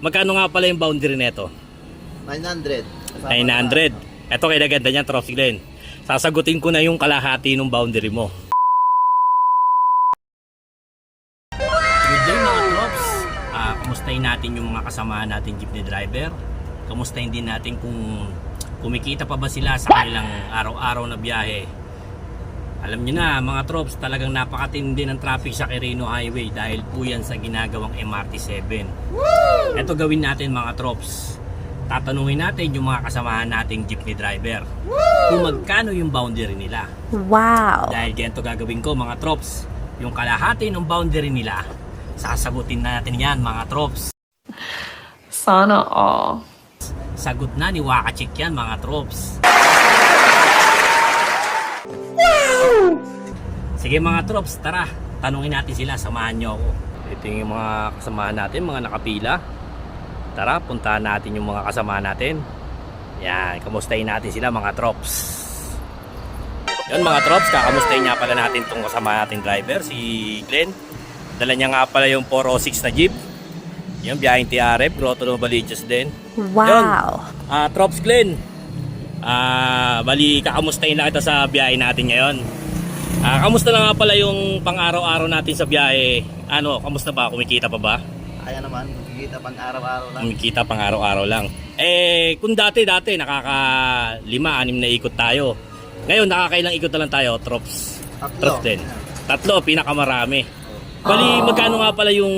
magkano nga pala yung boundary nito? 900. 900. Ito kaya ganda niya, Trophy Glenn. Sasagutin ko na yung kalahati ng boundary mo. Good day mga Trops. Kamustahin natin yung mga kasamahan natin jeepney driver. Kamustahin din natin kung kumikita pa ba sila sa kanilang araw-araw na biyahe. Alam nyo na mga Trops, talagang napakatindi ng traffic sa Quirino Highway dahil po yan sa ginagawang MRT7. Ito gawin natin mga Trops. Tatanungin natin yung mga kasamahan nating jeepney driver kung magkano yung boundary nila. Wow! Dahil ganito gagawin ko mga Trops, yung kalahati ng boundary nila, sasagutin natin yan mga Trops. Sana all. Sagot na ni Wakachik yan mga Trops. Sige mga Trops, tara, tanungin natin sila, samahan nyo ako. Ito yung mga kasamahan natin, mga nakapila. Tara, puntahan natin yung mga kasama natin. Yan, kamustahin natin sila mga Trops. Yun mga Trops, kakamustahin nga pala natin itong kasama nating driver, si Glenn. Dala niya nga pala yung 406 na jeep. Yung biyaheng TRF, Grotto Novaliches din. Wow! Yun, Trops Glenn. Bali, kakamustahin na kita sa biyahe natin ngayon. Kamusta na nga pala yung pang-araw-araw natin sa biyahe? Ano, kamusta ba? Kumikita pa ba? Kaya naman, kumikita pang araw-araw lang. Kumikita pang araw-araw lang. Kung dati nakaka 5-6 na ikot tayo. Ngayon nakakailang ikot na lang tayo, Trops. Trops din. 3, pinakamarami. Bali, magkano nga pala yung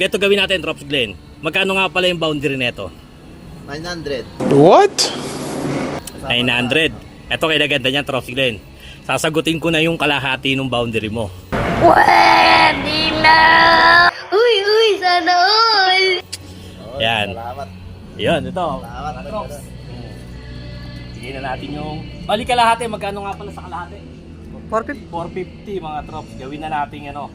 geto gawin natin, Trops Glenn? Magkano nga pala yung boundary nito? 900. What? 900. Ito kaya ganda niya, Trops Glenn. Sasagutin ko na yung kalahati ng boundary mo. Pwede na! Uy, sana all! Yan. Salamat. Yan, ito. Salamat. Mga Trops. Sige na natin yung... Bali kalahati, magkano nga pala sa kalahati? 450 mga Trops. Gawin na natin ano.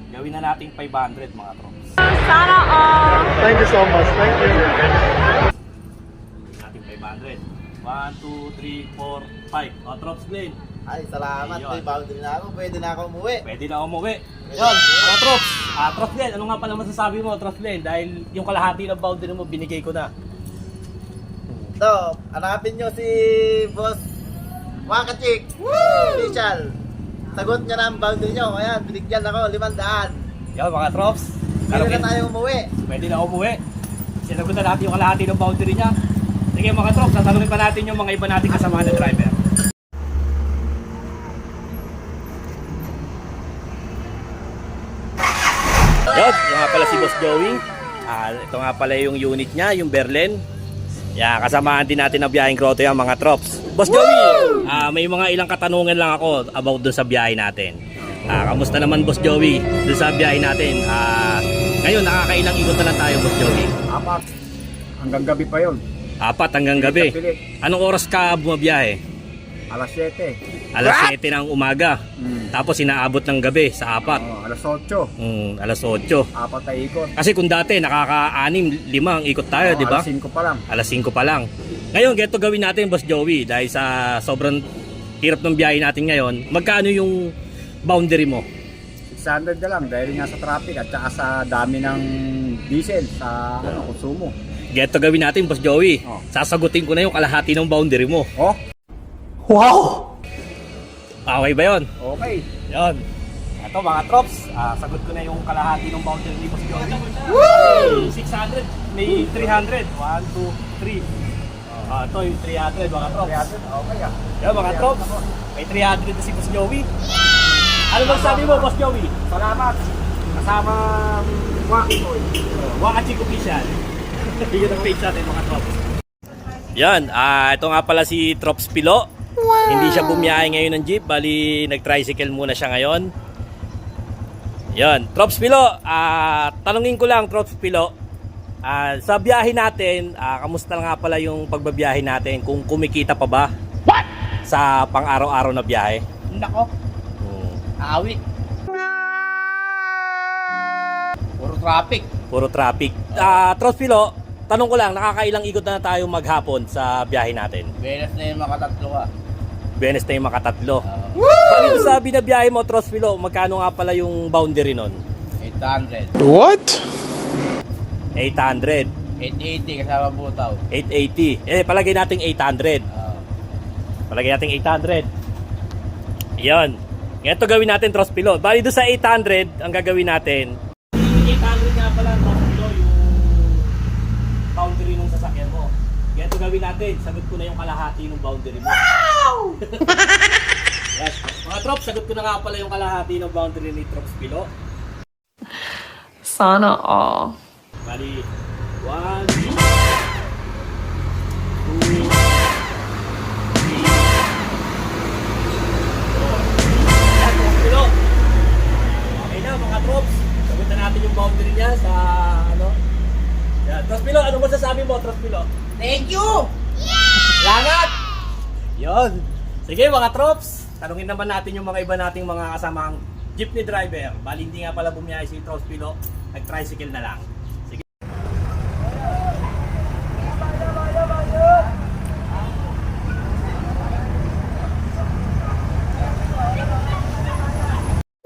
Gawin na natin 500 mga Trops. Sana all! Thank you so much. Thank you. Natin 500. 1, 2, 3, 4, 5. O Trops Glenn. Ay, salamat. Ayun. May boundary na ako. Pwede na ako umuwi. Pwede na umuwi. Yun, mga Trops. Trops Glenn, ano nga pala masasabi mo, Trops Glenn? Dahil yung kalahati ng boundary mo, binigay ko na. So, hanapin nyo si Boss Wakachik. Official. Sagot niya na ang boundary nyo. Ayan, binigyan ako 500. Yan mga Trops. Pwede na tayo umuwi. Pwede na umuwi. Sinagot na natin yung kalahati ng boundary niya. Sige mga Trops, tatanungin pa natin yung mga iba nating kasama na driver. Yun, yung nga pala si Boss Joey. Ito nga pala yung unit niya, yung Berlin. Kasamahan din natin na biyaheng Grotto yan mga Trops. Boss Joey, may mga ilang katanungan lang ako about doon sa biyahe natin. Kamusta naman Boss Joey doon sa biyahe natin? Ngayon, nakakailang ikot na lang tayo Boss Joey? 4. Hanggang gabi pa yun. 4 hanggang gabi. Pilit. Anong oras ka bumabiyahe? Alas 7. Alas 7 ng umaga. Tapos inaabot ng gabi sa 4. Alas 8. Alas 8. 4 na ikot. Kasi kung dati nakaka-6, 5 ang ikot tayo, di ba? Alas 5 pa lang. Alas 5 pa lang. Ngayon, ganito gawin natin, Boss Joey, dahil sa sobrang hirap ng biyahe natin ngayon. Magkano yung boundary mo? 600 na lang dahil nga sa traffic at saka sa dami ng diesel sa konsumo. Ganito gawin natin, Boss Joey. Oh. Sasagutin ko na yung kalahati ng boundary mo. Oh, Okay ba yun? okay. Yun. Ito mga Trops, sagot ko na yung kalahati ng boundary ni Boss Joey. Woo! 600, may 300. 1, 2, 3. Ito yung 300 mga Trops. 300, okay ah. Yan mga Trops, may 300 na si Boss Joey. Ano bang sabi mo Boss Joey? Salamat. Kasama Wakikoy. Wakachik official. Bigyan ng page natin mga Trops. Yan, ito nga pala si Trops Pilo. Hindi siya bumiyahe ngayon ng jeep, bali nag-tricycle muna siya ngayon. Yan, Trops Pilo, tanungin ko lang Trops Pilo, sa biyahe natin, kamusta nga pala yung pagbabiyahe natin, kung kumikita pa ba? What? Sa pang-araw-araw na biyahe? Nako, awi. Puro traffic. Puro traffic. Trops Pilo, tanong ko lang, nakakailang ikot na tayo maghapon sa biyahe natin? Benes na yung makatatlo ka. Benes na yung makatatlo. Bali doon sa binabiyahe mo, Trops Pilo, magkano nga pala yung boundary nun? 800. What? 800. 880 kasama butaw. 880. Palagay natin 800. Palagay natin 800. Yan. Ito gawin natin, Trospilo. Bali doon sa 800, ang gagawin natin. 800 nga pala, Trospilo, yung boundary ng sasakyan mo. Ito gawin natin. Sagot ko na yung kalahati ng boundary mo. Wow! Yes. Mga Trops, sagot ko na nga pala yung kalahati ng boundary ni Trospilo. Sana all. Bali, 1, 2, 3, 4. Okay na mga Trops. Sagot na natin yung boundary niya sa ano. Yan. Trospilo, ano masasabi mo, Trospilo? Thank you! Salamat! Yon. Sige mga Trops, tanungin naman natin yung mga iba nating mga kasamang jeepney driver. Bali hindi nga pala bumiyahe si Trospilo, nag-tricycle na lang. Sige.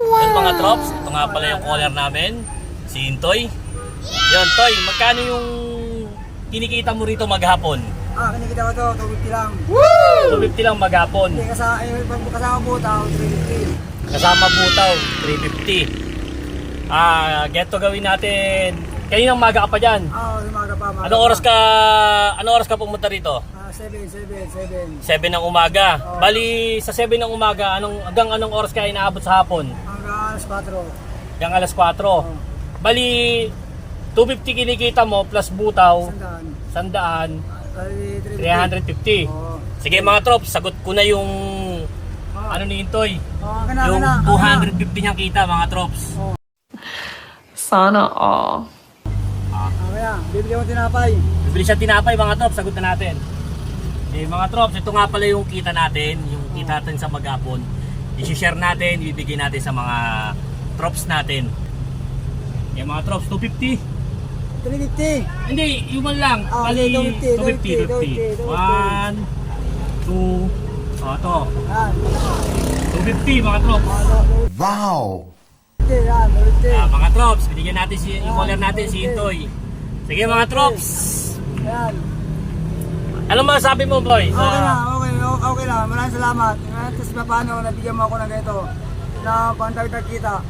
Yan mga Trops, ito nga pala yung caller namin, si Intoy. Yon, Toy, magkano yung kinikita mo rito maghapon? Kinikita ko to, 250 lang. 250 lang maghapon. Hindi, kasama butaw, 350. Kasama butaw, 350. Get to gawin natin. Kaninang maga ka pa dyan? Umaga pa. Anong oras ka pumunta rito? 7. 7 ng umaga. Bali, sa 7 ng umaga, hanggang anong oras ka inaabot sa hapon? Hanggang alas 4. Hanggang alas 4. Bali, 250 kinikita mo plus butaw, 100, 350. Sige mga Trops, sagot ko na yung ano ni Intoy. Yung 250 niyang kita mga Trops. Sana all. Kaya, bibigyan mo tinapay. Bibili siya tinapay mga Trops, sagot na natin. Mga Trops, ito nga pala yung kita natin, yung kita natin sa maghapon. I-share natin, ibibigay natin sa mga Trops natin. Mga Trops, 250. 350. Hindi, yung man lang. Bali, 250. 1, 2, ito. 250 mga Trops. Wow! Yan, 250. Mga Trops, binigyan natin yung caller natin si Intoy. Sige mga Trops. Yan. Ano masasabi mo, boy? Okay lang. Maraming salamat. Tapos paano nabigyan mo ako ng ganito na pantagtag kita.